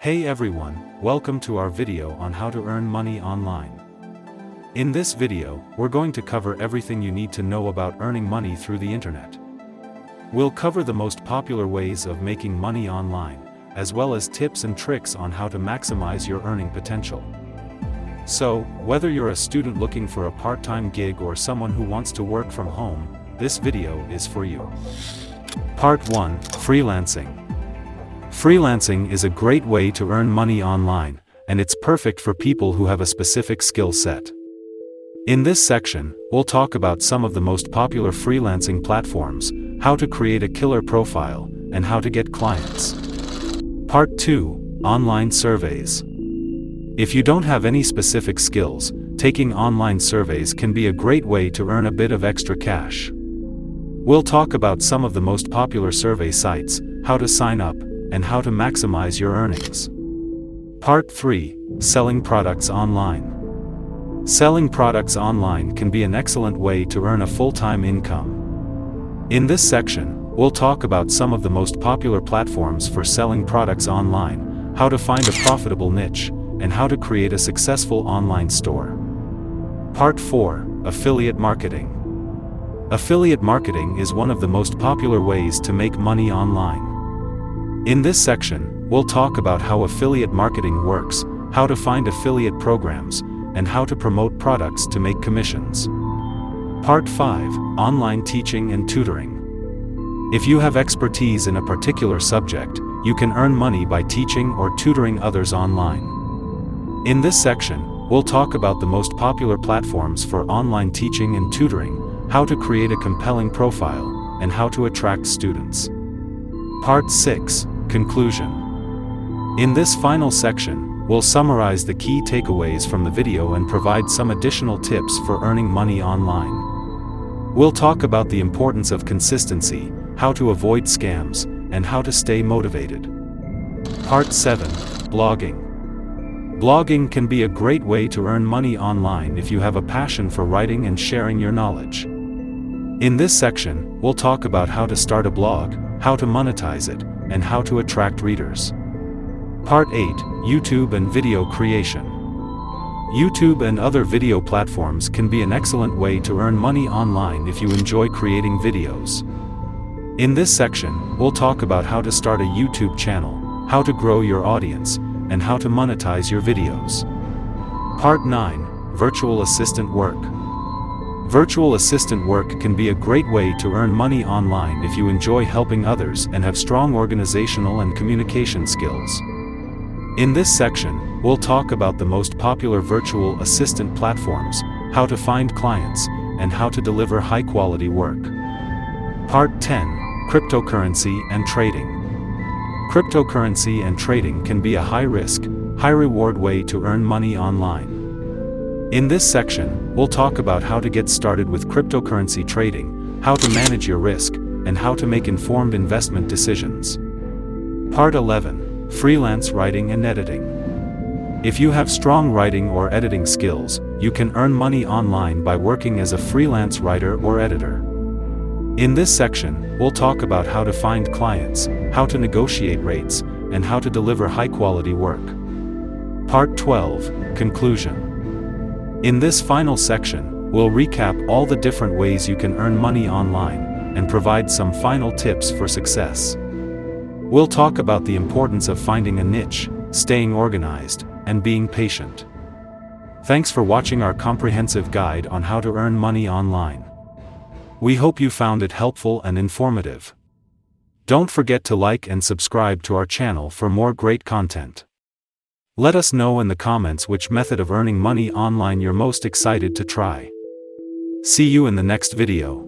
Hey everyone, welcome to our video on how to earn money online. In this video, we're going to cover everything you need to know about earning money through the internet. We'll cover the most popular ways of making money online, as well as tips and tricks on how to maximize your earning potential. So, whether you're a student looking for a part-time gig or someone who wants to work from home, this video is for you. Part 1: Freelancing. Freelancing is a great way to earn money online, and it's perfect for people who have a specific skill set. In this section, we'll talk about some of the most popular freelancing platforms, how to create a killer profile, and how to get clients. Part 2: Online surveys. If you don't have any specific skills, taking online surveys can be a great way to earn a bit of extra cash. We'll talk about some of the most popular survey sites, how to sign up, and how to maximize your earnings. Part 3: Selling products online. Selling products online can be an excellent way to earn a full-time income. In this section, we'll talk about some of the most popular platforms for selling products online, how to find a profitable niche, and how to create a successful online store. Part 4: Affiliate marketing. Affiliate marketing is one of the most popular ways to make money online. In this section, we'll talk about how affiliate marketing works, how to find affiliate programs, and how to promote products to make commissions. Part 5: Online teaching and tutoring. If you have expertise in a particular subject, you can earn money by teaching or tutoring others online. In this section, we'll talk about the most popular platforms for online teaching and tutoring, how to create a compelling profile, and how to attract students. Part 6: Conclusion. In this final section, we'll summarize the key takeaways from the video and provide some additional tips for earning money online. We'll talk about the importance of consistency, how to avoid scams, and how to stay motivated. Part 7: Blogging. Blogging can be a great way to earn money online if you have a passion for writing and sharing your knowledge. In this section, we'll talk about how to start a blog, how to monetize it, and how to attract readers. Part 8: YouTube and video creation. YouTube and other video platforms can be an excellent way to earn money online if you enjoy creating videos. In this section, we'll talk about how to start a YouTube channel, how to grow your audience, and how to monetize your videos. Part 9: Virtual assistant work. Virtual assistant work can be a great way to earn money online if you enjoy helping others and have strong organizational and communication skills. In this section, we'll talk about the most popular virtual assistant platforms, how to find clients, and how to deliver high-quality work. Part 10: Cryptocurrency and trading. Cryptocurrency and trading can be a high-risk, high-reward way to earn money online. In this section, we'll talk about how to get started with cryptocurrency trading, how to manage your risk, and how to make informed investment decisions. Part 11: Freelance writing and editing. If you have strong writing or editing skills, you can earn money online by working as a freelance writer or editor. In this section, we'll talk about how to find clients, how to negotiate rates, and how to deliver high-quality work. Part 12: Conclusion. In this final section, we'll recap all the different ways you can earn money online, and provide some final tips for success. We'll talk about the importance of finding a niche, staying organized, and being patient. Thanks for watching our comprehensive guide on how to earn money online. We hope you found it helpful and informative. Don't forget to like and subscribe to our channel for more great content. Let us know in the comments which method of earning money online you're most excited to try. See you in the next video.